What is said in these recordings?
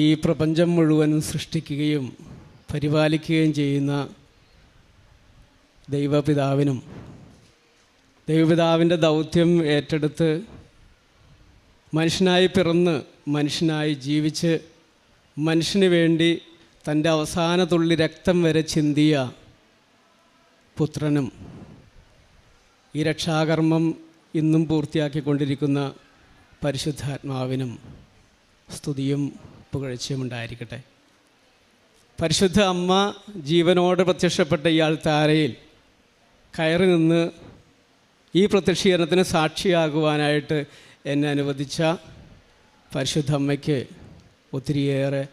ഈ പ്രപഞ്ചം മുഴുവൻ സൃഷ്ടിക്കുകയും പരിപാലിക്കുകയും ചെയ്യുന്ന ദൈവപിതാവിൻ്റെ ദൗത്യം ഏറ്റെടുത്ത് മനുഷ്യനായി പിറന്ന് മനുഷ്യനായി ജീവിച്ച് മനുഷ്യന് വേണ്ടി തൻ്റെ അവസാന തുള്ളി രക്തം വരെ ചിന്തിയ പുത്രനും ഈ രക്ഷാകർമ്മം ഇന്നും പൂർത്തിയാക്കിക്കൊണ്ടിരിക്കുന്ന പരിശുദ്ധാത്മാവിനും സ്തുതിയും പുകഴ്ചയും ഉണ്ടായിരിക്കട്ടെ. പരിശുദ്ധ അമ്മ ജീവനോട് പ്രത്യക്ഷപ്പെട്ട ഈ ആൾത്താരയിൽ കയറി നിന്ന് ഈ പ്രത്യക്ഷീകരണത്തിന് സാക്ഷിയാകുവാനായിട്ട് എന്നെ അനുവദിച്ച പരിശുദ്ധ അമ്മയ്ക്ക് ഒത്തിരിയേറെ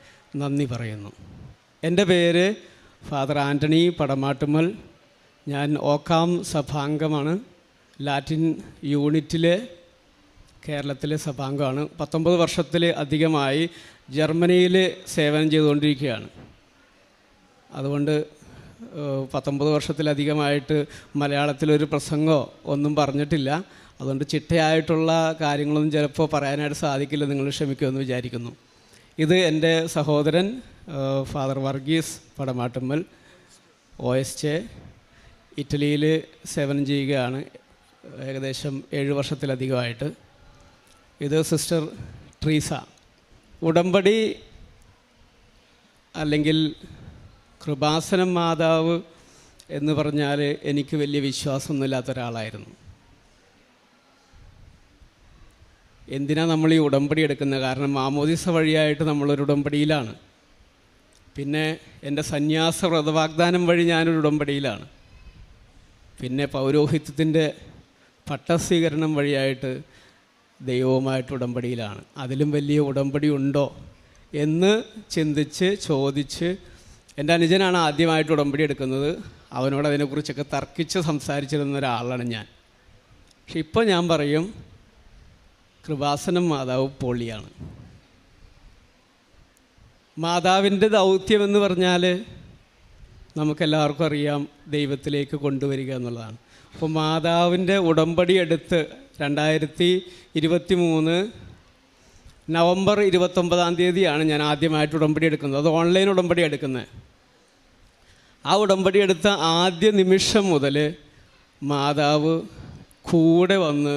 നന്ദി പറയുന്നു. എൻ്റെ പേര് ഫാദർ ആൻ്റണി പടമാട്ടുമ്മൽ. ഞാൻ ഓക്കാം സഭാംഗമാണ്. ലാറ്റിൻ യൂണിറ്റിലെ കേരളത്തിലെ സഭാംഗമാണ്. 19 വർഷത്തിൽ അധികമായി ജർമ്മനിയിൽ സേവനം ചെയ്തുകൊണ്ടിരിക്കുകയാണ്. അതുകൊണ്ട് 19 വർഷത്തിലധികമായിട്ട് മലയാളത്തിലൊരു പ്രസംഗമോ ഒന്നും പറഞ്ഞിട്ടില്ല. അതുകൊണ്ട് ചിട്ടയായിട്ടുള്ള കാര്യങ്ങളൊന്നും ചിലപ്പോൾ പറയാനായിട്ട് സാധിക്കില്ല. നിങ്ങൾ ക്ഷമിക്കുമെന്ന് വിചാരിക്കുന്നു. ഇത് എൻ്റെ സഹോദരൻ ഫാദർ വർഗീസ് പടമാട്ടുമ്മൽ, OSJ, ഇറ്റലിയിൽ സേവനം ചെയ്യുകയാണ് ഏകദേശം 7 വർഷത്തിലധികമായിട്ട്. ഇത് സിസ്റ്റർ ട്രീസ. ഉടമ്പടി അല്ലെങ്കിൽ കൃപാസനം മാതാവ് എന്ന് പറഞ്ഞാൽ എനിക്ക് വലിയ വിശ്വാസമൊന്നുമില്ലാത്ത ഒരാളായിരുന്നു. എന്തിനാണ് നമ്മൾ ഈ ഉടമ്പടി എടുക്കുന്നത്? കാരണം മാമോദിസ വഴിയായിട്ട് നമ്മളൊരു ഉടമ്പടിയിലാണ്. പിന്നെ എൻ്റെ സന്യാസ വ്രതവാഗ്ദാനം വഴി ഞാനൊരു ഉടമ്പടിയിലാണ്. പിന്നെ പൗരോഹിത്യത്തിൻ്റെ പട്ടസ്വീകരണം വഴിയായിട്ട് ദൈവവുമായിട്ട് ഉടമ്പടിയിലാണ്. അതിലും വലിയ ഉടമ്പടി ഉണ്ടോ എന്ന് ചിന്തിച്ച് ചോദിച്ച് എൻ്റെ അനുജനാണ് ആദ്യമായിട്ട് ഉടമ്പടി എടുക്കുന്നത്. അവനോട് അതിനെക്കുറിച്ചൊക്കെ തർക്കിച്ച് സംസാരിച്ചിരുന്ന ഒരാളാണ് ഞാൻ. പക്ഷെ ഇപ്പോൾ ഞാൻ പറയും കൃപാസനം മാതാവ് പൊളിയാണ്. മാതാവിൻ്റെ ദൗത്യമെന്ന് പറഞ്ഞാൽ നമുക്കെല്ലാവർക്കും അറിയാം, ദൈവത്തിലേക്ക് കൊണ്ടുവരിക എന്നുള്ളതാണ്. അപ്പോൾ മാതാവിൻ്റെ ഉടമ്പടി എടുത്ത് 2023 നവംബർ 29 ഞാൻ ആദ്യമായിട്ട് ഉടമ്പടി എടുക്കുന്നത്. അത് ഓൺലൈൻ ഉടമ്പടി എടുക്കുന്നത്. ആ ഉടമ്പടി എടുത്ത ആദ്യ നിമിഷം മുതൽ മാതാവ് കൂടെ വന്ന്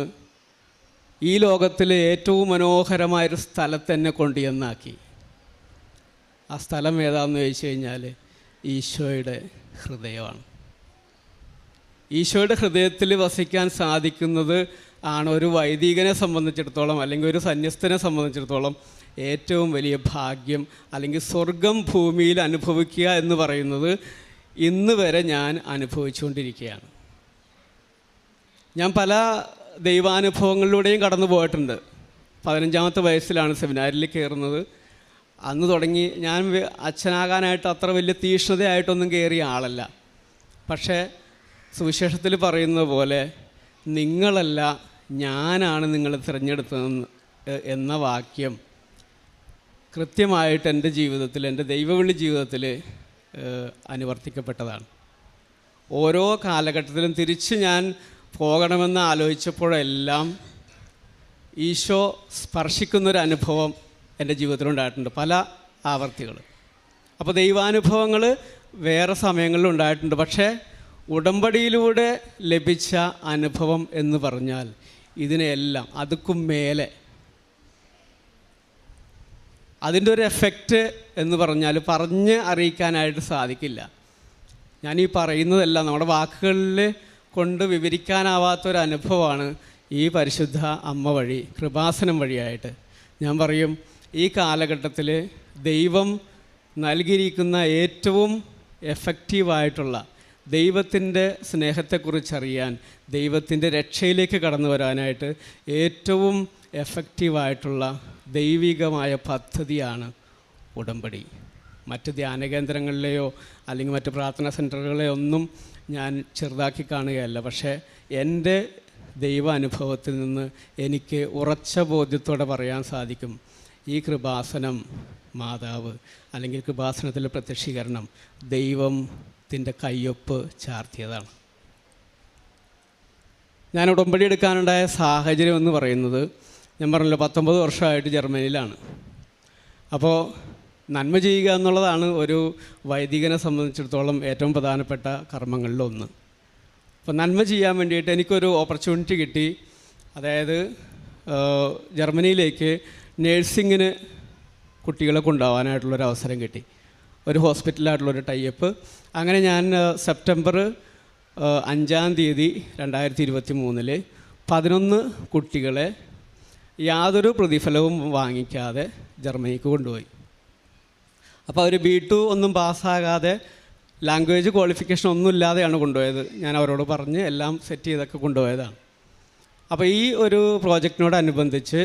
ഈ ലോകത്തിലെ ഏറ്റവും മനോഹരമായൊരു സ്ഥലത്ത് എന്നെ കൊണ്ടുചെന്നാക്കി. ആ സ്ഥലം ഏതാണെന്ന് ചോദിച്ചു കഴിഞ്ഞാൽ ഈശോയുടെ ഹൃദയമാണ്. ഈശോയുടെ ഹൃദയത്തിൽ വസിക്കാൻ സാധിക്കുന്നത് ആണ് ഒരു വൈദികനെ സംബന്ധിച്ചിടത്തോളം അല്ലെങ്കിൽ ഒരു സന്യസ്തനെ സംബന്ധിച്ചിടത്തോളം ഏറ്റവും വലിയ ഭാഗ്യം. അല്ലെങ്കിൽ സ്വർഗം ഭൂമിയിൽ അനുഭവിക്കുക എന്ന് പറയുന്നത് ഇന്ന് വരെ ഞാൻ അനുഭവിച്ചുകൊണ്ടിരിക്കുകയാണ്. ഞാൻ പല ദൈവാനുഭവങ്ങളിലൂടെയും കടന്നു പോയിട്ടുണ്ട്. 15ാമത്തെ വയസ്സിലാണ് സെമിനാരിൽ കയറുന്നത്. അന്ന് തുടങ്ങി ഞാൻ അച്ഛനാകാനായിട്ട് അത്ര വലിയ തീക്ഷ്ണതയായിട്ടൊന്നും കയറിയ ആളല്ല. പക്ഷേ സുവിശേഷത്തിൽ പറയുന്നത് പോലെ നിങ്ങളല്ല ഞാനാണ് നിങ്ങളെ തിരഞ്ഞെടുത്തതെന്ന് എന്ന വാക്യം കൃത്യമായിട്ട് എൻ്റെ ജീവിതത്തിൽ, എൻ്റെ ദൈവവിളി ജീവിതത്തിൽ അനുവർത്തിക്കപ്പെട്ടതാണ്. ഓരോ കാലഘട്ടത്തിലും തിരിച്ച് ഞാൻ പോകണമെന്ന് ആലോചിച്ചപ്പോഴെല്ലാം ഈശോ സ്പർശിക്കുന്നൊരനുഭവം എൻ്റെ ജീവിതത്തിലുണ്ടായിട്ടുണ്ട്, പല ആവർത്തികൾ. അപ്പോൾ ദൈവാനുഭവങ്ങൾ വേറെ സമയങ്ങളിൽ ഉണ്ടായിട്ടുണ്ട്. പക്ഷേ ഉടമ്പടിയിലൂടെ ലഭിച്ച അനുഭവം എന്ന് പറഞ്ഞാൽ ഇതിനെല്ലാം അതുക്കും മേലെ അതിൻ്റെ ഒരു എഫക്റ്റ് എന്ന് പറഞ്ഞാൽ പറഞ്ഞ് അറിയിക്കാനായിട്ട് സാധിക്കില്ല. ഞാനീ പറയുന്നതെല്ലാം നമ്മുടെ വാക്കുകളിൽ കൊണ്ട് വിവരിക്കാനാവാത്തൊരനുഭവമാണ് ഈ പരിശുദ്ധ അമ്മ വഴി, കൃപാസനം വഴിയായിട്ട്. ഞാൻ പറയും, ഈ കാലഘട്ടത്തിൽ ദൈവം നൽകിയിരിക്കുന്ന ഏറ്റവും എഫക്റ്റീവായിട്ടുള്ള ദൈവത്തിൻ്റെ സ്നേഹത്തെക്കുറിച്ചറിയാൻ, ദൈവത്തിൻ്റെ രക്ഷയിലേക്ക് കടന്നു വരാനായിട്ട് ഏറ്റവും എഫക്റ്റീവായിട്ടുള്ള ദൈവികമായ പദ്ധതിയാണ് ഉടമ്പടി. മറ്റ് ധ്യാനകേന്ദ്രങ്ങളിലെയോ അല്ലെങ്കിൽ മറ്റ് പ്രാർത്ഥനാ സെൻറ്ററുകളെയോ ഒന്നും ഞാൻ ചെറുതാക്കി കാണുകയല്ല. പക്ഷേ എൻ്റെ ദൈവ അനുഭവത്തിൽ നിന്ന് എനിക്ക് ഉറച്ച ബോധ്യത്തോടെ പറയാൻ സാധിക്കും, ഈ കൃപാസനം മാതാവ് അല്ലെങ്കിൽ കൃപാസനത്തിലെ പ്രത്യക്ഷീകരണം ദൈവത്തിൻ്റെ കയ്യൊപ്പ് ചാർത്തിയതാണ്. ഞാൻ ഉടമ്പടി എടുക്കാനുണ്ടായ സാഹചര്യം എന്ന് പറയുന്നത്, ഞാൻ പറഞ്ഞല്ലോ 19 വർഷമായിട്ട് ജർമ്മനിയിലാണ്. അപ്പോൾ നന്മ ചെയ്യുക എന്നുള്ളതാണ് ഒരു വൈദികനെ സംബന്ധിച്ചിടത്തോളം ഏറ്റവും പ്രധാനപ്പെട്ട കർമ്മങ്ങളിലൊന്ന്. അപ്പോൾ നന്മ ചെയ്യാൻ വേണ്ടിയിട്ട് എനിക്കൊരു ഓപ്പർച്യൂണിറ്റി കിട്ടി. അതായത് ജർമ്മനിയിലേക്ക് നേഴ്സിങ്ങിന് കുട്ടികളെ കൊണ്ടുപോകാനായിട്ടുള്ളൊരു അവസരം കിട്ടി. ഒരു ഹോസ്പിറ്റലായിട്ടുള്ളൊരു ടൈപ്പ്. അങ്ങനെ ഞാൻ സെപ്റ്റംബർ 5-ാം തീയതി 2023 11 കുട്ടികളെ യാതൊരു പ്രതിഫലവും വാങ്ങിക്കാതെ ജർമ്മനിക്ക് കൊണ്ടുപോയി. അപ്പോൾ അവർ B2 ഒന്നും പാസ്സാകാതെ ലാംഗ്വേജ് ക്വാളിഫിക്കേഷൻ ഒന്നും ഇല്ലാതെയാണ് കൊണ്ടുപോയത്. ഞാൻ അവരോട് പറഞ്ഞ് എല്ലാം സെറ്റ് ചെയ്തൊക്കെ കൊണ്ടുപോയതാണ്. അപ്പോൾ ഈ ഒരു പ്രോജക്റ്റിനോടനുബന്ധിച്ച്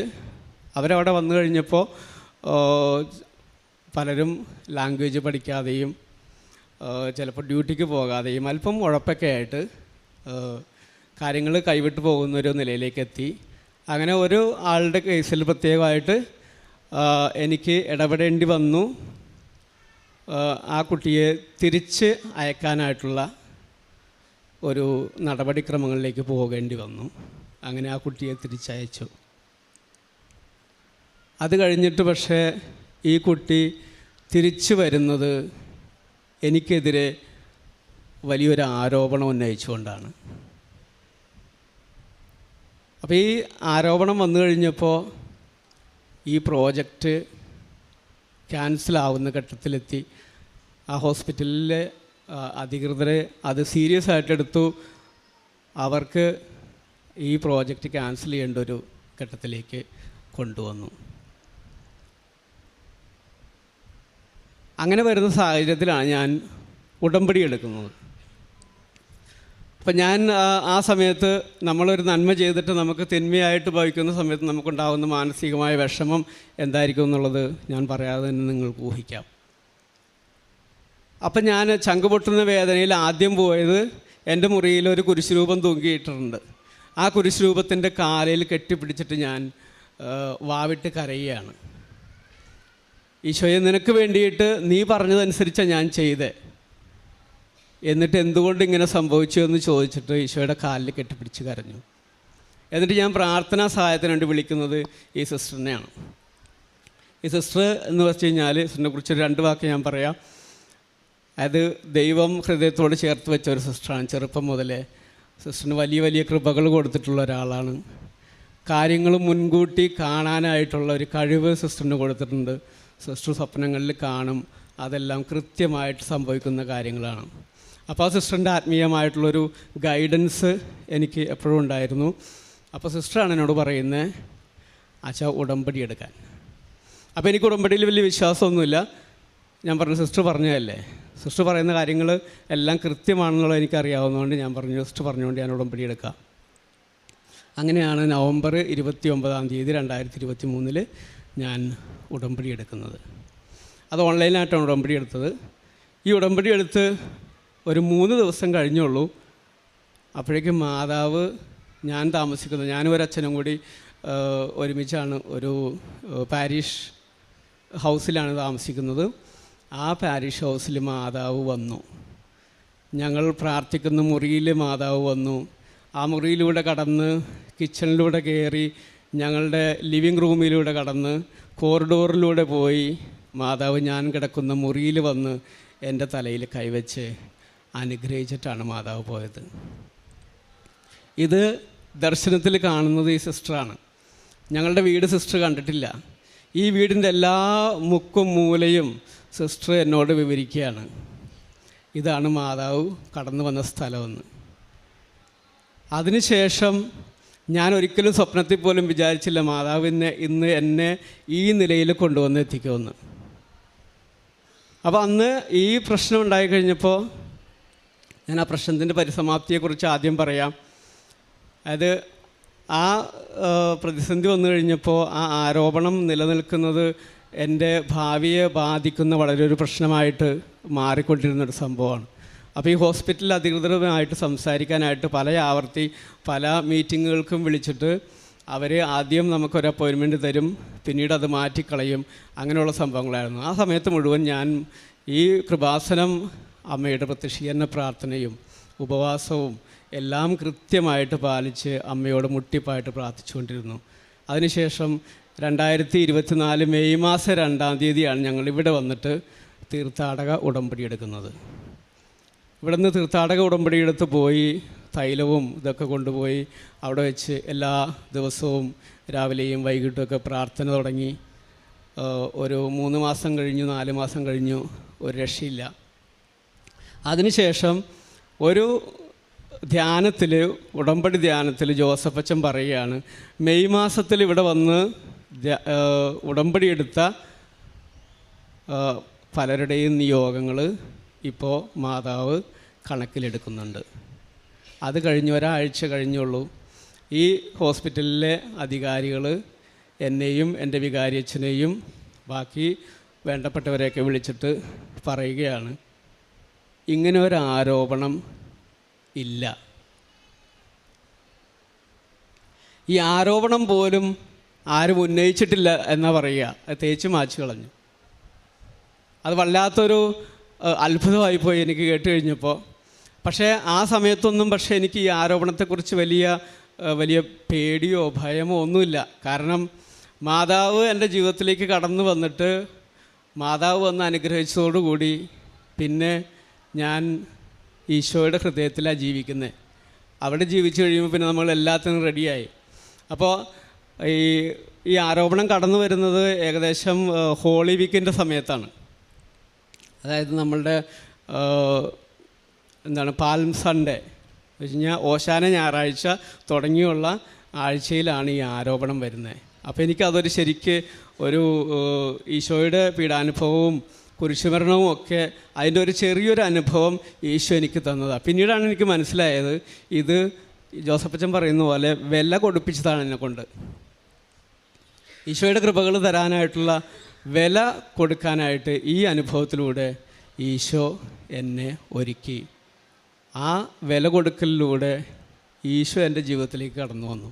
അവരവിടെ വന്നു കഴിഞ്ഞപ്പോൾ പലരും ലാംഗ്വേജ് പഠിക്കാതെയും ചിലപ്പോൾ ഡ്യൂട്ടിക്ക് പോകാതെയും അല്പം ഉഴപ്പൊക്കെ ആയിട്ട് കാര്യങ്ങൾ കൈവിട്ട് പോകുന്നൊരു നിലയിലേക്ക് എത്തി. അങ്ങനെ ഒരു ആളുടെ കേസിൽ പ്രത്യേകമായിട്ട് എനിക്ക് ഇടപെടേണ്ടി വന്നു. ആ കുട്ടിയെ തിരിച്ച് അയക്കാനായിട്ടുള്ള ഒരു നടപടിക്രമങ്ങളിലേക്ക് പോകേണ്ടി വന്നു. അങ്ങനെ ആ കുട്ടിയെ തിരിച്ചയച്ചു. അത് കഴിഞ്ഞിട്ട് പക്ഷേ ഈ കുട്ടി തിരിച്ചു വരുന്നത് എനിക്കെതിരെ വലിയൊരു ആരോപണം ഉന്നയിച്ചുകൊണ്ടാണ്. അപ്പോൾ ഈ ആരോപണം വന്നു കഴിഞ്ഞപ്പോൾ ഈ പ്രോജക്റ്റ് ക്യാൻസലാവുന്ന ഘട്ടത്തിലെത്തി. ആ ഹോസ്പിറ്റലിലെ അധികൃതരെ അത് സീരിയസ് ആയിട്ടെടുത്തു. അവർക്ക് ഈ പ്രോജക്റ്റ് ക്യാൻസൽ ചെയ്യേണ്ട ഒരു ഘട്ടത്തിലേക്ക് കൊണ്ടുവന്നു. അങ്ങനെ വരുന്ന സാഹചര്യത്തിലാണ് ഞാൻ ഉടമ്പടി എടുക്കുന്നത്. അപ്പം ഞാൻ ആ സമയത്ത് നമ്മളൊരു നന്മ ചെയ്തിട്ട് നമുക്ക് തിന്മയായിട്ട് ഭവിക്കുന്ന സമയത്ത് നമുക്കുണ്ടാകുന്ന മാനസികമായ വിഷമം എന്തായിരിക്കും എന്നുള്ളത് ഞാൻ പറയാതെ തന്നെ നിങ്ങൾക്ക് ഊഹിക്കാം. അപ്പം ഞാൻ ചങ്കുപൊട്ടുന്ന വേദനയിൽ ആദ്യം പോയത് എൻ്റെ മുറിയിൽ ഒരു കുരിശുരൂപം തൂങ്ങിയിട്ടുണ്ട്. ആ കുരിശുരൂപത്തിൻ്റെ കാലിൽ കെട്ടിപ്പിടിച്ചിട്ട് ഞാൻ വാവിട്ട് കരയുകയാണ്. ഈശോയെ, നിനക്ക് വേണ്ടിയിട്ട് നീ പറഞ്ഞതനുസരിച്ചാണ് ഞാൻ ചെയ്തേ, എന്നിട്ട് എന്തുകൊണ്ട് ഇങ്ങനെ സംഭവിച്ചു എന്ന് ചോദിച്ചിട്ട് ഈശോയുടെ കാലിൽ കെട്ടിപ്പിടിച്ച് കരഞ്ഞു. എന്നിട്ട് ഞാൻ പ്രാർത്ഥനാ സഹായത്തിന് വേണ്ടി വിളിക്കുന്നത് ഈ സിസ്റ്ററിനെയാണ്. ഈ സിസ്റ്റർ എന്ന് വെച്ച് കഴിഞ്ഞാൽ സിസ്റ്ററിനെ കുറിച്ച് 2 വാക്ക് ഞാൻ പറയാം. അത് ദൈവം ഹൃദയത്തോട് ചേർത്ത് വെച്ച ഒരു സിസ്റ്ററാണ്. ചെറുപ്പം മുതലേ സിസ്റ്ററിന് വലിയ വലിയ കൃപകൾ കൊടുത്തിട്ടുള്ള ഒരാളാണ്. കാര്യങ്ങൾ മുൻകൂട്ടി കാണാനായിട്ടുള്ള ഒരു കഴിവ് സിസ്റ്ററിന് കൊടുത്തിട്ടുണ്ട്. സിസ്റ്റർ സ്വപ്നങ്ങളിൽ കാണും, അതെല്ലാം കൃത്യമായിട്ട് സംഭവിക്കുന്ന കാര്യങ്ങളാണ്. അപ്പോൾ ആ സിസ്റ്ററിൻ്റെ ആത്മീയമായിട്ടുള്ളൊരു ഗൈഡൻസ് എനിക്ക് എപ്പോഴും ഉണ്ടായിരുന്നു. അപ്പോൾ സിസ്റ്ററാണ് എന്നോട് പറയുന്നത്, ആച്ചാ ഉടമ്പടി എടുക്കാൻ. അപ്പോൾ എനിക്ക് ഉടമ്പടിയിൽ വലിയ വിശ്വാസമൊന്നുമില്ല. ഞാൻ പറഞ്ഞു, സിസ്റ്റർ പറഞ്ഞതല്ലേ, സിസ്റ്റർ പറയുന്ന കാര്യങ്ങൾ എല്ലാം കൃത്യമാണെന്നുള്ളത് എനിക്കറിയാവുന്നതുകൊണ്ട് ഞാൻ പറഞ്ഞു, സിസ്റ്റർ പറഞ്ഞുകൊണ്ട് ഞാൻ ഉടമ്പടി എടുക്കാം. അങ്ങനെയാണ് നവംബർ 29-ാം തീയതി 2023 ഞാൻ ഉടമ്പടി എടുക്കുന്നത്. അത് ഓൺലൈനായിട്ടാണ് ഉടമ്പടി എടുത്തത്. ഈ ഉടമ്പടി എടുത്ത് ഒരു 3 ദിവസം കഴിഞ്ഞുള്ളൂ. അപ്പോഴേക്കും മാതാവ്, ഞാൻ താമസിക്കുന്നത്, ഞാനും ഒരച്ഛനും കൂടി ഒരുമിച്ചാണ് ഒരു പാരിഷ് ഹൗസിലാണ് താമസിക്കുന്നത്. ആ പാരിഷ് ഹൗസിൽ മാതാവ് വന്നു. ഞങ്ങൾ പ്രാർത്ഥിക്കുന്ന മുറിയിൽ മാതാവ് വന്നു. ആ മുറിയിലൂടെ കടന്ന് കിച്ചണിലൂടെ കയറി ഞങ്ങളുടെ ലിവിങ് റൂമിലൂടെ കടന്ന് കോറിഡോറിലൂടെ പോയി മാതാവ് ഞാൻ കിടക്കുന്ന മുറിയിൽ വന്ന് എൻ്റെ തലയിൽ കൈവച്ച് അനുഗ്രഹിച്ചിട്ടാണ് മാതാവ് പോയത്. ഇത് ദർശനത്തിൽ കാണുന്നത് ഈ സിസ്റ്ററാണ്. ഞങ്ങളുടെ വീട് സിസ്റ്റർ കണ്ടിട്ടില്ല. ഈ വീടിൻ്റെ എല്ലാ മുക്കും മൂലയും സിസ്റ്റർ എന്നോട് വിവരിക്കുകയാണ്, ഇതാണ് മാതാവ് കടന്നു വന്ന സ്ഥലമെന്ന്. അതിനുശേഷം ഞാൻ ഒരിക്കലും സ്വപ്നത്തിൽ പോലും വിചാരിച്ചില്ല മാതാവ് ഇന്ന് എന്നെ ഈ നിലയിൽ കൊണ്ടുവന്ന് എത്തിക്കുമെന്ന്. അപ്പോൾ അന്ന് ഈ പ്രശ്നം ഉണ്ടായിക്കഴിഞ്ഞപ്പോൾ ഞാൻ ആ പ്രശ്നത്തിൻ്റെ പരിസമാപ്തിയെക്കുറിച്ച് ആദ്യം പറയാം. അതായത് ആ പ്രതിസന്ധി വന്നു കഴിഞ്ഞപ്പോൾ ആ ആരോപണം നിലനിൽക്കുന്നത് എൻ്റെ ഭാവിയെ ബാധിക്കുന്ന വളരെ ഒരു പ്രശ്നമായിട്ട് മാറിക്കൊണ്ടിരുന്നൊരു സംഭവമാണ്. അപ്പോൾ ഈ ഹോസ്പിറ്റൽ അധികൃതരുമായിട്ട് സംസാരിക്കാനായിട്ട് പല മീറ്റിങ്ങുകൾക്കും വിളിച്ചിട്ട് അവർ ആദ്യം നമുക്കൊരു അപ്പോയിൻമെൻറ്റ് തരും, പിന്നീട് അത് മാറ്റിക്കളയും, അങ്ങനെയുള്ള സംഭവങ്ങളായിരുന്നു. ആ സമയത്ത് മുഴുവൻ ഞാൻ ഈ കൃപാസനം അമ്മയുടെ പ്രത്യക്ഷീകരണ പ്രാർത്ഥനയും ഉപവാസവും എല്ലാം കൃത്യമായിട്ട് പാലിച്ച് അമ്മയോട് മുട്ടിപ്പായിട്ട് പ്രാർത്ഥിച്ചുകൊണ്ടിരുന്നു. അതിനുശേഷം 2024 മെയ് മാസം 2-ാം തീയതിയാണ് ഞങ്ങളിവിടെ വന്നിട്ട് തീർത്ഥാടക ഉടമ്പടി എടുക്കുന്നത്. ഇവിടെ നിന്ന് തീർത്ഥാടക ഉടമ്പടി എടുത്ത് പോയി തൈലവും ഇതൊക്കെ കൊണ്ടുപോയി അവിടെ വെച്ച് എല്ലാ ദിവസവും രാവിലെയും വൈകിട്ടുമൊക്കെ പ്രാർത്ഥന തുടങ്ങി. ഒരു 3 മാസം കഴിഞ്ഞു, 4 മാസം കഴിഞ്ഞു, ഒരു രക്ഷയില്ല. അതിനുശേഷം ഒരു ധ്യാനത്തിൽ, ഉടമ്പടി ധ്യാനത്തിൽ ജോസഫ് അച്ഛൻ പറയുകയാണ്, മെയ് മാസത്തിൽ ഇവിടെ വന്ന് ഉടമ്പടി എടുത്ത പലരുടെയും നിയോഗങ്ങൾ ഇപ്പോൾ മാതാവ് കണക്കിലെടുക്കുന്നുണ്ട്. അത് കഴിഞ്ഞ് ഒരാഴ്ച കഴിഞ്ഞുള്ളൂ. ഈ ഹോസ്പിറ്റലിലെ അധികാരികൾ എന്നെയും എൻ്റെ വികാരിയച്ഛനെയും ബാക്കി വേണ്ടപ്പെട്ടവരെയൊക്കെ വിളിച്ചിട്ട് പറയുകയാണ്, ഇങ്ങനെ ഒരു ആരോപണം ഇല്ല. ഈ ആരോപണം പോലും ആരും ഉന്നയിച്ചിട്ടില്ല എന്നാ പറയുക. അത് തേച്ച് മാച്ച് കളഞ്ഞു. അത് വല്ലാത്തൊരു അത്ഭുതമായിപ്പോയി എനിക്ക് കേട്ട് കഴിഞ്ഞപ്പോൾ. പക്ഷേ ആ സമയത്തൊന്നും എനിക്ക് ഈ ആരോപണത്തെക്കുറിച്ച് വലിയ പേടിയോ ഭയമോ ഒന്നുമില്ല. കാരണം മാതാവ് എൻ്റെ ജീവിതത്തിലേക്ക് കടന്നു വന്നിട്ട് മാതാവ് വന്ന് അനുഗ്രഹിച്ചതോടുകൂടി പിന്നെ ഞാൻ ഈശോയുടെ ഹൃദയത്തിലാണ് ജീവിക്കുന്നത്. അവിടെ ജീവിച്ചു കഴിയുമ്പോൾ പിന്നെ നമ്മൾ എല്ലാത്തിനും റെഡിയായി. അപ്പോൾ ഈ ആരോപണം കടന്നു വരുന്നത് ഏകദേശം ഹോളി വീക്കിൻ്റെ സമയത്താണ്. അതായത് നമ്മളുടെ പാൽം സൺഡേ വെച്ച് കഴിഞ്ഞാൽ ഓശാന ഞായറാഴ്ച തുടങ്ങിയുള്ള ആഴ്ചയിലാണ് ഈ ആരോപണം വരുന്നത്. അപ്പോൾ എനിക്കതൊരു ശരിക്ക് ഒരു ഈശോയുടെ പീഡാനുഭവവും കുരിശുമരണവും ഒക്കെ അതിൻ്റെ ഒരു ചെറിയൊരു അനുഭവം ഈശോ എനിക്ക് തന്നതാണ്. പിന്നീടാണ് എനിക്ക് മനസ്സിലായത്, ഇത് ജോസഫച്ചൻ പറയുന്ന പോലെ വില കൊടുപ്പിച്ചതാണ് എന്നെക്കൊണ്ട്. ഈശോയുടെ കൃപകൾ തരാനായിട്ടുള്ള വില കൊടുക്കാനായിട്ട് ഈ അനുഭവത്തിലൂടെ ഈശോ എന്നെ ഒരുക്കി. ആ വില കൊടുക്കലിലൂടെ ഈശോ എൻ്റെ ജീവിതത്തിലേക്ക് കടന്നു വന്നു.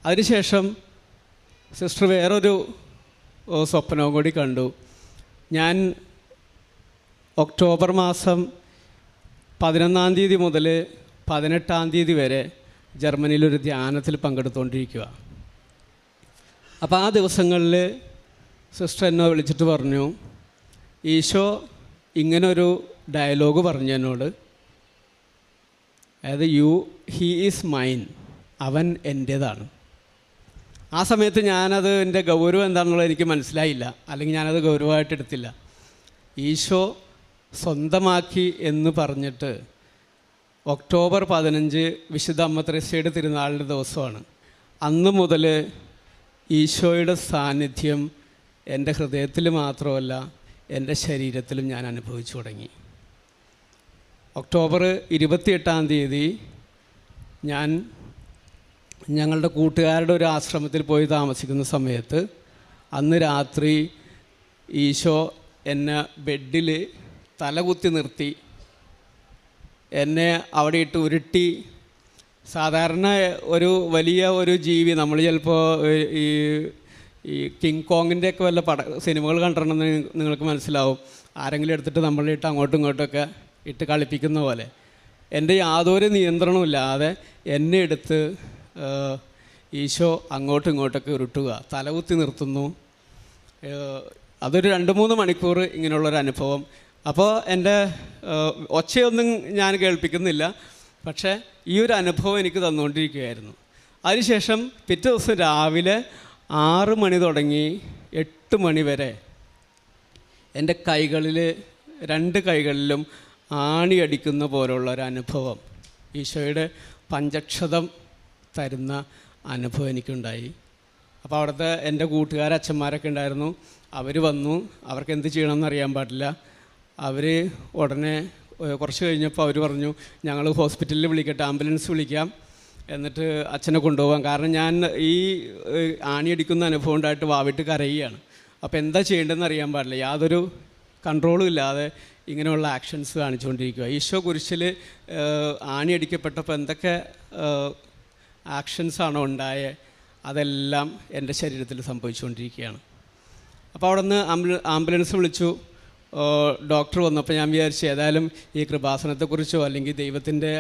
അതിനുശേഷം സിസ്റ്റർ വേറൊരു സ്വപ്നവും കൂടി കണ്ടു. ഞാൻ ഒക്ടോബർ മാസം 11-ാം തീയതി മുതൽ 18-ാം തീയതി വരെ ജർമ്മനിയിലൊരു ധ്യാനത്തിൽ പങ്കെടുത്തുകൊണ്ടിരിക്കുക. അപ്പോൾ ആ ദിവസങ്ങളിൽ സിസ്റ്റർ എന്നെ വിളിച്ചിട്ട് പറഞ്ഞു, ഈശോ ഇങ്ങനൊരു ഡയലോഗ് പറഞ്ഞു എന്നോട്, അതായത് ഹീ ഈസ് മൈൻ, അവൻ എൻ്റേതാണ്. ആ സമയത്ത് ഞാനത് എൻ്റെ ഗൗരവം എന്താണെന്നുള്ളത് എനിക്ക് മനസ്സിലായില്ല, അല്ലെങ്കിൽ ഞാനത് ഗൗരവമായിട്ട് എടുത്തില്ല. ഈശോ സ്വന്തമാക്കി എന്ന് പറഞ്ഞിട്ട് ഒക്ടോബർ 15 വിശുദ്ധ അമ്മ ത്രേസ്യയുടെ തിരുനാളിൻ്റെ ദിവസമാണ്. അന്ന് മുതൽ ഈശോയുടെ സാന്നിധ്യം എൻ്റെ ഹൃദയത്തിൽ മാത്രമല്ല എൻ്റെ ശരീരത്തിലും ഞാൻ അനുഭവിച്ചു തുടങ്ങി. ഒക്ടോബർ 28-ാം തീയതി ഞാൻ ഞങ്ങളുടെ കൂട്ടുകാരുടെ ഒരു ആശ്രമത്തിൽ പോയി താമസിക്കുന്ന സമയത്ത് അന്ന് രാത്രി ഈശോ എന്നെ ബെഡിൽ തലകുത്തി നിർത്തി എന്നെ അവിടെ ഇട്ട് ഉരുട്ടി. സാധാരണ വലിയ ജീവി, നമ്മൾ ചിലപ്പോൾ ഈ കിങ് കോങ്ങിൻ്റെയൊക്കെ വല്ല സിനിമകൾ കണ്ടിട്ടുണ്ടെന്ന് നിങ്ങൾക്ക് മനസ്സിലാവും. ആരെങ്കിലും എടുത്തിട്ട് നമ്മളിട്ട് അങ്ങോട്ടും ഇങ്ങോട്ടൊക്കെ ഇട്ട് കളിപ്പിക്കുന്ന പോലെ എൻ്റെ യാതൊരു നിയന്ത്രണമില്ലാതെ എന്നെ എടുത്ത് ഈശോ അങ്ങോട്ടും ഇങ്ങോട്ടൊക്കെ ഉരുട്ടുക, തലകുത്തി നിർത്തുന്നു. അതൊരു 2-3 മണിക്കൂർ ഇങ്ങനെയുള്ളൊരു അനുഭവം. അപ്പോൾ എൻ്റെ ഒച്ചയൊന്നും ഞാൻ കേൾപ്പിക്കുന്നില്ല, പക്ഷേ ഈ ഒരു അനുഭവം എനിക്ക് തന്നുകൊണ്ടിരിക്കുകയായിരുന്നു. അതിനുശേഷം പിറ്റേ ദിവസം രാവിലെ 6 മണി തുടങ്ങി 8 മണി വരെ എൻ്റെ കൈകളിൽ 2 കൈകളിലും ആണിയടിക്കുന്ന പോലുള്ള ഒരു അനുഭവം, ഈശോയുടെ പഞ്ചക്ഷതം തരുന്ന അനുഭവം എനിക്കുണ്ടായി. അപ്പോൾ അവിടുത്തെ എൻ്റെ അച്ഛന്മാരൊക്കെ ഉണ്ടായിരുന്നു. അവർ വന്നു. അവർക്ക് എന്ത് ചെയ്യണമെന്ന് അറിയാൻ പാടില്ല. അവർ ഉടനെ കുറച്ച് കഴിഞ്ഞപ്പോൾ അവർ പറഞ്ഞു, ഞങ്ങൾ ഹോസ്പിറ്റലിൽ വിളിക്കട്ടെ, ആംബുലൻസ് വിളിക്കാം, എന്നിട്ട് അച്ഛനെ കൊണ്ടുപോകാം. കാരണം ഞാൻ ഈ ആണിയടിക്കുന്ന അനുഭവം ഉണ്ടായിട്ട് വാവിട്ട് കരയുകയാണ്. അപ്പോൾ എന്താ ചെയ്യേണ്ടതെന്ന് അറിയാൻ പാടില്ല. യാതൊരു കൺട്രോളും ഇല്ലാതെ ഇങ്ങനെയുള്ള ആക്ഷൻസ് കാണിച്ചുകൊണ്ടിരിക്കുക. ഈശോ കുരിശിൽ ആണിയടിക്കപ്പെട്ടപ്പോൾ എന്തൊക്കെ ആക്ഷൻസാണോ ഉണ്ടായത് അതെല്ലാം എൻ്റെ ശരീരത്തിൽ സംഭവിച്ചുകൊണ്ടിരിക്കുകയാണ്. അപ്പോൾ അവിടെ നിന്ന് ആംബുലൻസ് വിളിച്ചു. ഡോക്ടർ വന്നപ്പോൾ ഞാൻ വിചാരിച്ചു ഏതായാലും ഈ കൃപാസനത്തെക്കുറിച്ചോ അല്ലെങ്കിൽ ദൈവത്തിൻ്റെ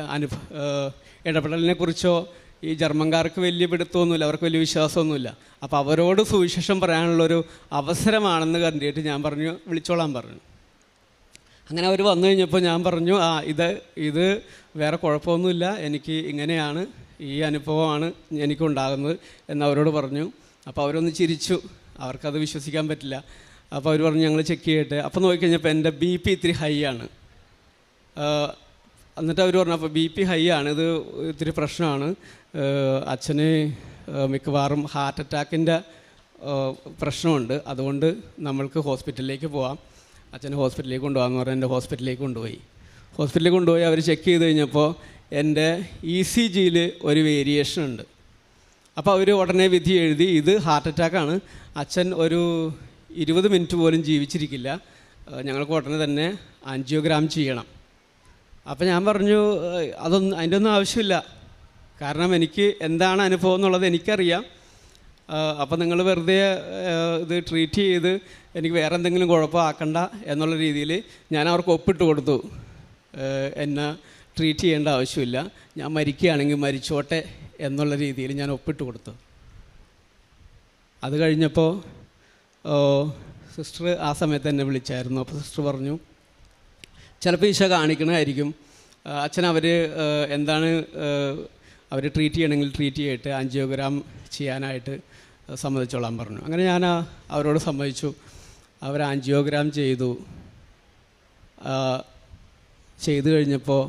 ഇടപെടലിനെക്കുറിച്ചോ ഈ ജർമ്മൻകാർക്ക് വലിയ പിടുത്തമൊന്നുമില്ല, അവർക്ക് വലിയ വിശ്വാസമൊന്നുമില്ല. അപ്പോൾ അവരോട് സുവിശേഷം പറയാനുള്ളൊരു അവസരമാണെന്ന് കണ്ടിട്ട് ഞാൻ പറഞ്ഞു വിളിച്ചോളാൻ പറഞ്ഞു. അങ്ങനെ അവർ വന്നു കഴിഞ്ഞപ്പോൾ ഞാൻ പറഞ്ഞു, ഇത് വേറെ കുഴപ്പമൊന്നുമില്ല, എനിക്ക് ഇങ്ങനെയാണ്, ഈ അനുഭവമാണ് എനിക്കുണ്ടാകുന്നത് എന്നവരോട് പറഞ്ഞു. അപ്പോൾ അവരൊന്ന് ചിരിച്ചു, അവർക്കത് വിശ്വസിക്കാൻ പറ്റില്ല. അപ്പോൾ അവർ പറഞ്ഞു ഞങ്ങൾ ചെക്ക് ചെയ്യട്ടെ. അപ്പോൾ നോക്കിക്കഴിഞ്ഞപ്പോൾ എൻ്റെ BP ഇത്തിരി ഹൈ ആണ്. എന്നിട്ട് അവർ പറഞ്ഞു അപ്പോൾ BP ഹൈ ആണ്, ഇത് ഇത്തിരി പ്രശ്നമാണ്, അച്ഛന് മിക്കവാറും ഹാർട്ട് അറ്റാക്കിൻ്റെ പ്രശ്നമുണ്ട്, അതുകൊണ്ട് നമ്മൾക്ക് ഹോസ്പിറ്റലിലേക്ക് പോവാം, അച്ഛനെ ഹോസ്പിറ്റലിലേക്ക് കൊണ്ടുപോകാമെന്ന് പറഞ്ഞാൽ എൻ്റെ ഹോസ്പിറ്റലിലേക്ക് കൊണ്ടുപോയി. ഹോസ്പിറ്റലിൽ കൊണ്ടുപോയി അവർ ചെക്ക് ചെയ്ത് കഴിഞ്ഞപ്പോൾ എൻ്റെ ECGയിൽ ഒരു വേരിയേഷൻ ഉണ്ട്. അപ്പോൾ അവർ ഉടനെ വിധി എഴുതി, ഇത് ഹാർട്ട് അറ്റാക്കാണ്, അച്ഛൻ ഒരു 20 മിനിറ്റ് പോലും ജീവിച്ചിരിക്കില്ല, ഞങ്ങൾക്ക് ഉടനെ തന്നെ ആൻജിയോഗ്രാം ചെയ്യണം. അപ്പോൾ ഞാൻ പറഞ്ഞു അതിൻ്റെ ഒന്നും ആവശ്യമില്ല, കാരണം എനിക്ക് എന്താണ് അനുഭവം എന്നുള്ളത് എനിക്കറിയാം. അപ്പോൾ നിങ്ങൾ വെറുതെ ഇത് ട്രീറ്റ് ചെയ്ത് എനിക്ക് വേറെ എന്തെങ്കിലും കുഴപ്പമാക്കണ്ട എന്നുള്ള രീതിയിൽ ഞാൻ അവർക്ക് ഒപ്പിട്ട് കൊടുത്തു. എന്നെ ട്രീറ്റ് ചെയ്യേണ്ട ആവശ്യമില്ല, ഞാൻ മരിക്കുകയാണെങ്കിൽ മരിച്ചോട്ടെ എന്നുള്ള രീതിയിൽ ഞാൻ ഒപ്പിട്ട് കൊടുത്തു. അത് കഴിഞ്ഞപ്പോൾ സിസ്റ്റർ ആ സമയത്ത് എന്നെ വിളിച്ചായിരുന്നു. അപ്പോൾ സിസ്റ്റർ പറഞ്ഞു ചിലപ്പോൾ ഈശോ കാണിക്കണമായിരിക്കും, അച്ഛൻ എന്താണ് അവർ ട്രീറ്റ് ചെയ്യണമെങ്കിൽ ട്രീറ്റ് ചെയ്തിട്ട് ആൻജിയോഗ്രാം ചെയ്യാനായിട്ട് സമ്മതിച്ചോളാൻ പറഞ്ഞു. അങ്ങനെ ഞാൻ അവരോട് സമ്മതിച്ചു. അവർ ആൻജിയോഗ്രാം ചെയ്തു കഴിഞ്ഞപ്പോൾ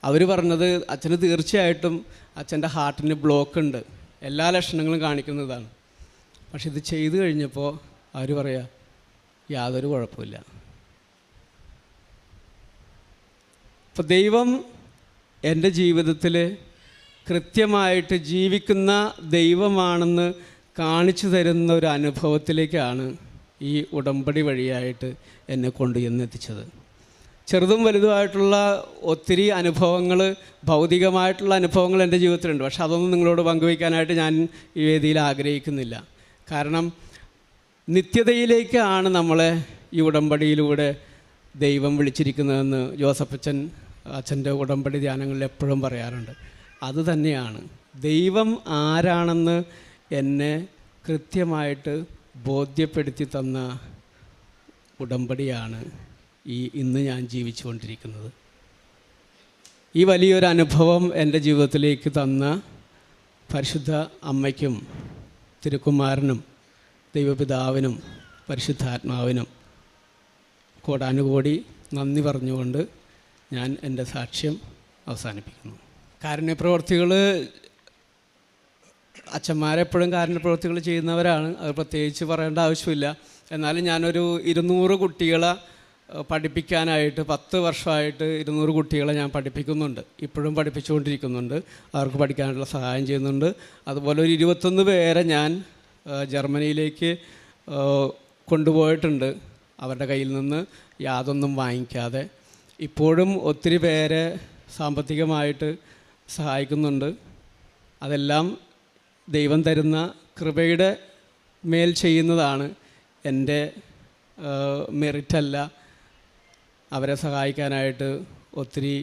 അവർ പറഞ്ഞത് അച്ഛന് തീർച്ചയായിട്ടും അച്ഛൻ്റെ ഹാർട്ടിന് ബ്ലോക്ക് ഉണ്ട്, എല്ലാ ലക്ഷണങ്ങളും കാണിക്കുന്നതാണ്. പക്ഷെ ഇത് ചെയ്തു കഴിഞ്ഞപ്പോൾ അവർ പറയാ യാതൊരു കുഴപ്പമില്ല. അപ്പോൾ ദൈവം എൻ്റെ ജീവിതത്തിൽ കൃത്യമായിട്ട് ജീവിക്കുന്ന ദൈവമാണെന്ന് കാണിച്ചു തരുന്ന ഒരു അനുഭവത്തിലേക്കാണ് ഈ ഉടമ്പടി വഴിയായിട്ട് എന്നെ കൊണ്ടുചെന്നെത്തിച്ചത്. ചെറുതും വലുതുമായിട്ടുള്ള ഒത്തിരി അനുഭവങ്ങൾ, ഭൗതികമായിട്ടുള്ള അനുഭവങ്ങൾ എൻ്റെ ജീവിതത്തിലുണ്ട്. പക്ഷെ അതൊന്നും നിങ്ങളോട് പങ്കുവയ്ക്കാനായിട്ട് ഞാൻ ഈ വേദിയിൽ ആഗ്രഹിക്കുന്നില്ല. കാരണം നിത്യതയിലേക്കാണ് നമ്മളെ ഈ ഉടമ്പടിയിലൂടെ ദൈവം വിളിച്ചിരിക്കുന്നതെന്ന് ജോസഫ് അച്ഛൻ്റെ ഉടമ്പടി ധ്യാനങ്ങളിൽ എപ്പോഴും പറയാറുണ്ട്. അതുതന്നെയാണ് ദൈവം ആരാണെന്ന് എന്നെ കൃത്യമായിട്ട് ബോധ്യപ്പെടുത്തി തന്ന ഉടമ്പടിയാണ് ഇന്ന് ഞാൻ ജീവിച്ചു കൊണ്ടിരിക്കുന്നത്. ഈ വലിയൊരു അനുഭവം എൻ്റെ ജീവിതത്തിലേക്ക് തന്ന പരിശുദ്ധ അമ്മയ്ക്കും തിരുക്കുമാരനും ദൈവപിതാവിനും പരിശുദ്ധാത്മാവിനും കോടാനുകോടി നന്ദി പറഞ്ഞുകൊണ്ട് ഞാൻ എൻ്റെ സാക്ഷ്യം അവസാനിപ്പിക്കുന്നു. കാരുണ്യപ്രവർത്തികൾ, അച്ഛന്മാരെപ്പോഴും കാരുണ്യപ്രവർത്തികൾ ചെയ്യുന്നവരാണ്, അത് പ്രത്യേകിച്ച് പറയേണ്ട ആവശ്യമില്ല. എന്നാലും ഞാനൊരു 200 കുട്ടികളെ പഠിപ്പിക്കാനായിട്ട് 10 വർഷമായിട്ട് 200 കുട്ടികളെ ഞാൻ പഠിപ്പിക്കുന്നുണ്ട്, ഇപ്പോഴും പഠിപ്പിച്ചുകൊണ്ടിരിക്കുന്നുണ്ട്, അവർക്ക് പഠിക്കാനുള്ള സഹായം ചെയ്യുന്നുണ്ട്. അതുപോലെ ഒരു 21 പേരെ ഞാൻ ജർമ്മനിയിലേക്ക് കൊണ്ടുപോയിട്ടുണ്ട്, അവരുടെ കയ്യിൽ നിന്ന് യാതൊന്നും വാങ്ങിക്കാതെ. ഇപ്പോഴും ഒത്തിരി പേരെ സാമ്പത്തികമായിട്ട് സഹായിക്കുന്നുണ്ട്. അതെല്ലാം ദൈവം തരുന്ന കൃപയുടെ മേൽ ചെയ്യുന്നതാണ്, എൻ്റെ മെറിറ്റല്ല. അവരെ സഹായിക്കാനായിട്ട് ഒത്തിരി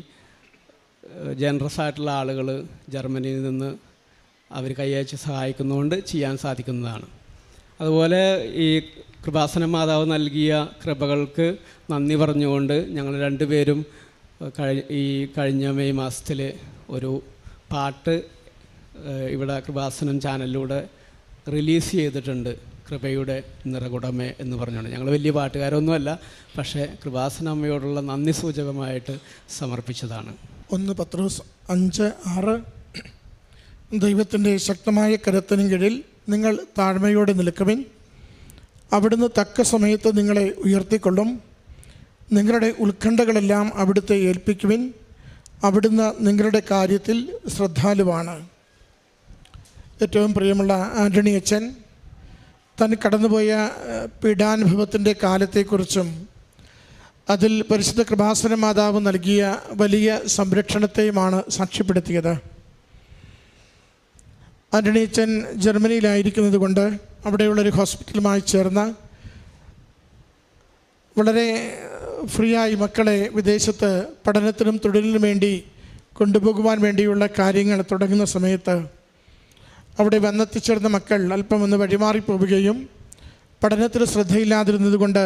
ജനറസ് ആയിട്ടുള്ള ആളുകൾ ജർമ്മനിയിൽ നിന്ന് അവർ കൈയച്ച് സഹായിക്കുന്നതുകൊണ്ട് ചെയ്യാൻ സാധിക്കുന്നതാണ്. അതുപോലെ ഈ കൃപാസന മാതാവ് നൽകിയ കൃപകൾക്ക് നന്ദി പറഞ്ഞുകൊണ്ട് ഞങ്ങൾ രണ്ടുപേരും കഴിഞ്ഞ മെയ് മാസത്തിൽ ഒരു പാട്ട് ഇവിടെ കൃപാസനം ചാനലിലൂടെ റിലീസ് ചെയ്തിട്ടുണ്ട്, കൃപയുടെ നിറകുടമേ എന്ന് പറഞ്ഞുകൊണ്ട്. ഞങ്ങൾ വലിയ പാട്ടുകാരൊന്നുമല്ല, പക്ഷേ കൃപാസന അമ്മയോടുള്ള നന്ദി സൂചകമായിട്ട് സമർപ്പിച്ചതാണ്. 1 പത്രോസ് 5:6 ദൈവത്തിൻ്റെ ശക്തമായ കരത്തിന് കീഴിൽ നിങ്ങൾ താഴ്മയോടെ നിൽക്കുവിൻ, അവിടുന്ന് തക്ക സമയത്ത് നിങ്ങളെ ഉയർത്തിക്കൊള്ളും. നിങ്ങളുടെ ഉത്കണ്ഠകളെല്ലാം അവിടുത്തെ ഏൽപ്പിക്കുവിൻ, അവിടുന്ന് നിങ്ങളുടെ കാര്യത്തിൽ ശ്രദ്ധാലുവാണ്. ഏറ്റവും പ്രിയമുള്ള ആൻ്റണി അച്ഛൻ താൻ കടന്നുപോയ പീഡാനുഭവത്തിൻ്റെ കാലത്തെക്കുറിച്ചും അതിൽ പരിശുദ്ധ കൃപാസന മാതാവ് നൽകിയ വലിയ സംരക്ഷണത്തെയുമാണ് സാക്ഷ്യപ്പെടുത്തിയത്. ആൻ്റണി അച്ഛൻ ജർമ്മനിയിലായിരിക്കുന്നത് കൊണ്ട് അവിടെയുള്ളൊരു ഹോസ്പിറ്റലുമായി ചേർന്ന് വളരെ ഫ്രീ ആയി മക്കളെ വിദേശത്ത് പഠനത്തിനും തൊഴിലിനും വേണ്ടി കൊണ്ടുപോകുവാൻ വേണ്ടിയുള്ള കാര്യങ്ങൾ തുടങ്ങുന്ന സമയത്ത് അവിടെ വന്നെത്തിച്ചേർന്ന മക്കൾ അല്പം ഒന്ന് വഴിമാറിപ്പോവുകയും പഠനത്തിൽ ശ്രദ്ധയില്ലാതിരുന്നത് കൊണ്ട്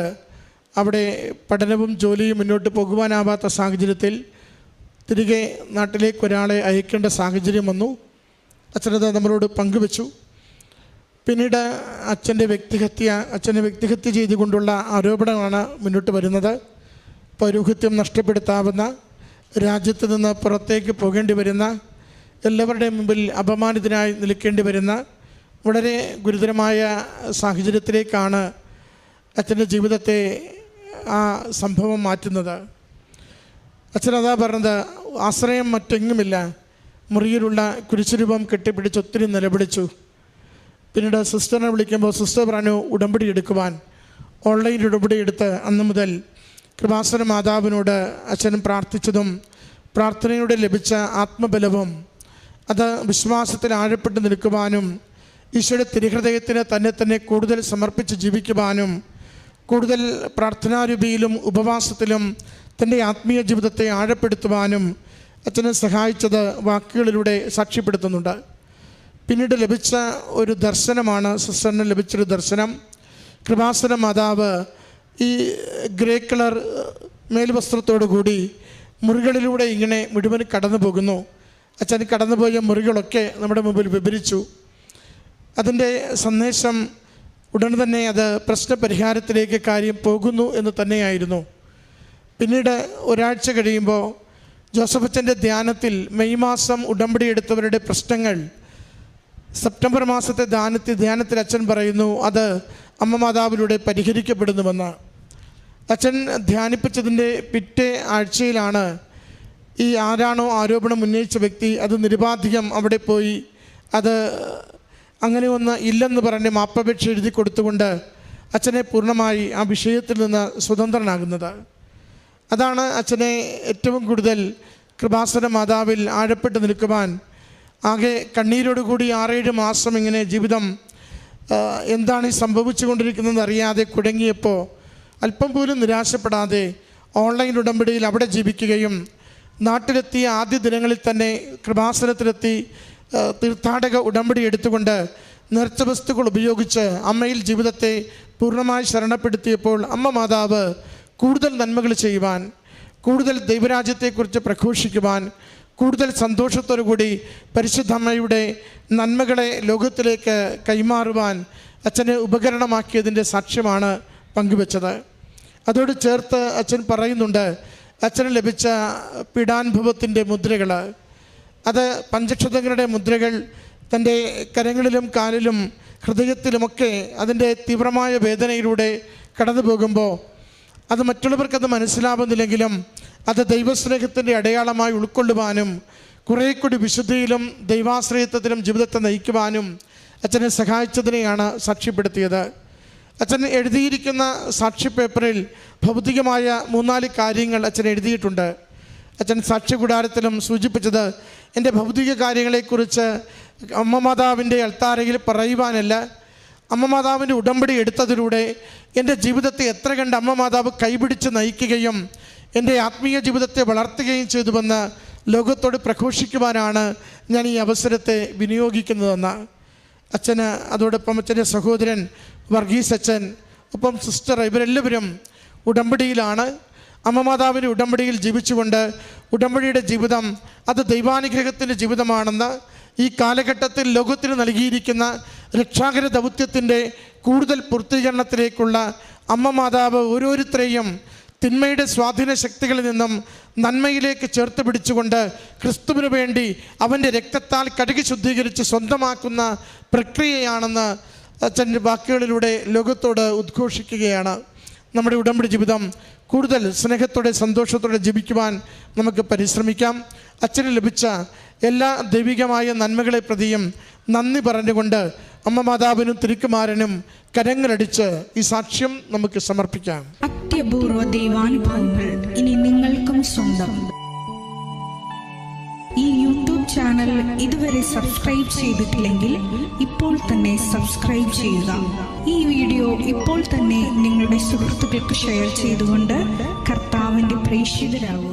അവിടെ പഠനവും ജോലിയും മുന്നോട്ട് പോകുവാനാവാത്ത സാഹചര്യത്തിൽ തിരികെ നാട്ടിലേക്ക് ഒരാളെ അയക്കേണ്ട സാഹചര്യം വന്നു. അച്ഛനത് നമ്മളോട് പങ്കുവച്ചു. പിന്നീട് അച്ഛനെ വ്യക്തിഹത്യ ചെയ്തുകൊണ്ടുള്ള ആരോപണമാണ് മുന്നോട്ട് വരുന്നത്. പൗരോഹിത്യം നഷ്ടപ്പെടുത്താവുന്ന, രാജ്യത്ത് നിന്ന് പുറത്തേക്ക് പോകേണ്ടി വരുന്ന, എല്ലാവരുടെയും മുമ്പിൽ അപമാനിതനായി നിൽക്കേണ്ടി വരുന്ന വളരെ ഗുരുതരമായ സാഹചര്യത്തിലേക്കാണ് അച്ഛൻ്റെ ജീവിതത്തെ ആ സംഭവം മാറ്റുന്നത്. അച്ഛനതാ പറഞ്ഞത്, ആശ്രയം മറ്റെങ്ങുമില്ല, മുറിയിലുള്ള കുരിശുരൂപം കെട്ടിപ്പിടിച്ച് ഒത്തിരി നിലവിളിച്ചു. പിന്നീട് സിസ്റ്ററിനെ വിളിക്കുമ്പോൾ സിസ്റ്റർ പറഞ്ഞു ഉടമ്പടി എടുക്കുവാൻ. ഓൺലൈൻ ഉടമ്പടി എടുത്ത് അന്ന് മുതൽ കൃപാസന മാതാവിനോട് അച്ഛൻ പ്രാർത്ഥിച്ചതും പ്രാർത്ഥനയോടെ ലഭിച്ച ആത്മബലവും അത് വിശ്വാസത്തിൽ ആഴപ്പെട്ട് നിൽക്കുവാനും ഈശോയുടെ തിരുഹൃദയത്തിന് തന്നെ കൂടുതൽ സമർപ്പിച്ച് ജീവിക്കുവാനും കൂടുതൽ പ്രാർത്ഥനാരൂപിയിലും ഉപവാസത്തിലും തൻ്റെ ആത്മീയ ജീവിതത്തെ ആഴപ്പെടുത്തുവാനും അച്ഛനെ സഹായിച്ചത് വാക്കുകളിലൂടെ സാക്ഷ്യപ്പെടുത്തുന്നുണ്ട്. പിന്നീട് ലഭിച്ച ഒരു ദർശനമാണ്, സിസ്റ്ററിന് ലഭിച്ചൊരു ദർശനം. കൃപാസന മാതാവ് ഈ ഗ്രേ കളർ മേൽവസ്ത്രത്തോടു കൂടി മുറികളിലൂടെ ഇങ്ങനെ മുഴുവൻ കടന്നു പോകുന്നു. അച്ഛൻ കടന്നുപോയ മുറികളൊക്കെ നമ്മുടെ മുമ്പിൽ വിവരിച്ചു. അതിൻ്റെ സന്ദേശം ഉടൻ തന്നെ അത് പ്രശ്നപരിഹാരത്തിലേക്ക് കാര്യം പോകുന്നു എന്ന് തന്നെയായിരുന്നു. പിന്നീട് ഒരാഴ്ച കഴിയുമ്പോൾ ജോസഫ് അച്ഛൻ്റെ ധ്യാനത്തിൽ മെയ് മാസം ഉടമ്പടി എടുത്തവരുടെ പ്രശ്നങ്ങൾ സെപ്റ്റംബർ മാസത്തെ ധ്യാനത്തിൽ അച്ഛൻ പറയുന്നു അത് അമ്മ മാതാവിലൂടെ പരിഹരിക്കപ്പെടുന്നുവെന്ന്. അച്ഛൻ ധ്യാനിപ്പിച്ചതിൻ്റെ പിറ്റേ ആഴ്ചയിലാണ് ഈ ആരാണോ ആരോപണം ഉന്നയിച്ച വ്യക്തി അത് നിരുപാധികം അവിടെ പോയി അത് അങ്ങനെ ഒന്ന് ഇല്ലെന്ന് പറഞ്ഞ് മാപ്പപേക്ഷ എഴുതി കൊടുത്തുകൊണ്ട് അച്ഛനെ പൂർണ്ണമായി ആ വിഷയത്തിൽ നിന്ന് സ്വതന്ത്രനാകുന്നത്. അതാണ് അച്ഛനെ ഏറ്റവും കൂടുതൽ കൃപാസന മാതാവിൽ ആഴപ്പെട്ട് നിൽക്കുവാൻ, ആകെ കണ്ണീരോടുകൂടി 6-7 മാസം ഇങ്ങനെ ജീവിതം എന്താണ് ഈ സംഭവിച്ചു കൊണ്ടിരിക്കുന്നതെന്ന് അറിയാതെ കുഴങ്ങിയപ്പോൾ അല്പം പോലും നിരാശപ്പെടാതെ ഓൺലൈൻ ഉടമ്പടിയിൽ അവിടെ ജീവിക്കുകയും നാട്ടിലെത്തിയ ആദ്യ ദിനങ്ങളിൽ തന്നെ കൃപാസനത്തിലെത്തി തീർത്ഥാടക ഉടമ്പടി എടുത്തുകൊണ്ട് നേർച്ച വസ്തുക്കൾ ഉപയോഗിച്ച് അമ്മയിൽ ജീവിതത്തെ പൂർണ്ണമായി ശരണപ്പെടുത്തിയപ്പോൾ അമ്മ മാതാവ് കൂടുതൽ നന്മകൾ ചെയ്യുവാൻ, കൂടുതൽ ദൈവരാജ്യത്തെക്കുറിച്ച് പ്രഘോഷിക്കുവാൻ, കൂടുതൽ സന്തോഷത്തോടു കൂടി പരിശുദ്ധ അമ്മയുടെ നന്മകളെ ലോകത്തിലേക്ക് കൈമാറുവാൻ അച്ഛനെ ഉപകരണമാക്കിയതിൻ്റെ സാക്ഷ്യമാണ് പങ്കുവച്ചത്. അതോട് ചേർത്ത് അച്ഛൻ പറയുന്നുണ്ട്, അച്ഛന് ലഭിച്ച പീഡാനുഭവത്തിൻ്റെ മുദ്രകൾ, അത് പഞ്ചക്ഷതങ്ങളുടെ മുദ്രകൾ തൻ്റെ കരങ്ങളിലും കാലിലും ഹൃദയത്തിലുമൊക്കെ അതിൻ്റെ തീവ്രമായ വേദനയിലൂടെ കടന്നു പോകുമ്പോൾ അത് മറ്റുള്ളവർക്കത് മനസ്സിലാവുന്നില്ലെങ്കിലും അത് ദൈവസ്നേഹത്തിൻ്റെ അടയാളമായി ഉൾക്കൊള്ളുവാനും കുറേ കൂടി വിശുദ്ധിയിലും ദൈവാശ്രയത്വത്തിലും ജീവിതത്തെ നയിക്കുവാനും അച്ഛനെ സഹായിച്ചതിനെയാണ് സാക്ഷ്യപ്പെടുത്തിയത്. അച്ഛൻ എഴുതിയിരിക്കുന്ന സാക്ഷി പേപ്പറിൽ ഭൗതികമായ 3-4 കാര്യങ്ങൾ അച്ഛൻ എഴുതിയിട്ടുണ്ട്. അച്ഛൻ സാക്ഷ്യകൂടാരത്തിലും സൂചിപ്പിച്ചത് എൻ്റെ ഭൗതിക കാര്യങ്ങളെക്കുറിച്ച് അമ്മ മാതാവിൻ്റെ അൾത്താരയിൽ പറയുവാനല്ല, അമ്മ മാതാവിൻ്റെ ഉടമ്പടി എടുത്തതിലൂടെ എൻ്റെ ജീവിതത്തെ എത്ര കണ്ട് അമ്മ മാതാവ് കൈപിടിച്ച് നയിക്കുകയും എൻ്റെ ആത്മീയ ജീവിതത്തെ വളർത്തുകയും ചെയ്തുവെന്ന് ലോകത്തോട് പ്രഘോഷിക്കുവാനാണ് ഞാൻ ഈ അവസരത്തെ വിനിയോഗിക്കുന്നതെന്ന് അച്ഛന്, അതോടൊപ്പം അച്ഛൻ്റെ സഹോദരൻ വർഗീസ് അച്ഛൻ, ഒപ്പം സിസ്റ്റർ, ഇവരെല്ലാവരും ഉടമ്പടിയിലാണ്. അമ്മ മാതാവിൻ്റെ ഉടമ്പടിയിൽ ജീവിച്ചുകൊണ്ട് ഉടമ്പടിയുടെ ജീവിതം അത് ദൈവാനുഗ്രഹത്തിൻ്റെ ജീവിതമാണെന്ന്, ഈ കാലഘട്ടത്തിൽ ലോകത്തിന് നൽകിയിരിക്കുന്ന രക്ഷാകര ദൗത്യത്തിൻ്റെ കൂടുതൽ പൂർത്തീകരണത്തിലേക്കുള്ള അമ്മ മാതാവ് ഓരോരുത്തരെയും തിന്മയുടെ സ്വാധീന ശക്തികളിൽ നിന്നും നന്മയിലേക്ക് ചേർത്ത് പിടിച്ചുകൊണ്ട് ക്രിസ്തുവിന് വേണ്ടി അവൻ്റെ രക്തത്താൽ കഴുകി ശുദ്ധീകരിച്ച് സ്വന്തമാക്കുന്ന പ്രക്രിയയാണെന്ന് അച്ഛൻ്റെ വാക്കുകളിലൂടെ ലോകത്തോട് ഉദ്ഘോഷിക്കുകയാണ്. നമ്മുടെ ഉടമ്പടി ജീവിതം കൂടുതൽ സ്നേഹത്തോടെ സന്തോഷത്തോടെ ജീവിക്കുവാൻ നമുക്ക് പരിശ്രമിക്കാം. അച്ഛന് ലഭിച്ച എല്ലാ ദൈവികമായ നന്മകളെ പ്രതിയും നന്ദി പറഞ്ഞുകൊണ്ട് അമ്മ മാതാവിനും തിരുക്കുമാരനും കരങ്ങളടിച്ച് ഈ സാക്ഷ്യം നമുക്ക് സമർപ്പിക്കാം. അത്യപൂർവ ദൈവാനുഭവങ്ങൾ ഇനി നിങ്ങൾക്കും സ്വന്തം. ഈ യൂട്യൂബ് ചാനൽ ഇതുവരെ സബ്സ്ക്രൈബ് ചെയ്തിട്ടില്ലെങ്കിൽ ഇപ്പോൾ തന്നെ സബ്സ്ക്രൈബ് ചെയ്യുക. ഈ വീഡിയോ ഇപ്പോൾ തന്നെ നിങ്ങളുടെ സുഹൃത്തുക്കൾക്ക് ഷെയർ ചെയ്തുകൊണ്ട് കർത്താവിൻ്റെ പ്രേക്ഷിതരാകുക.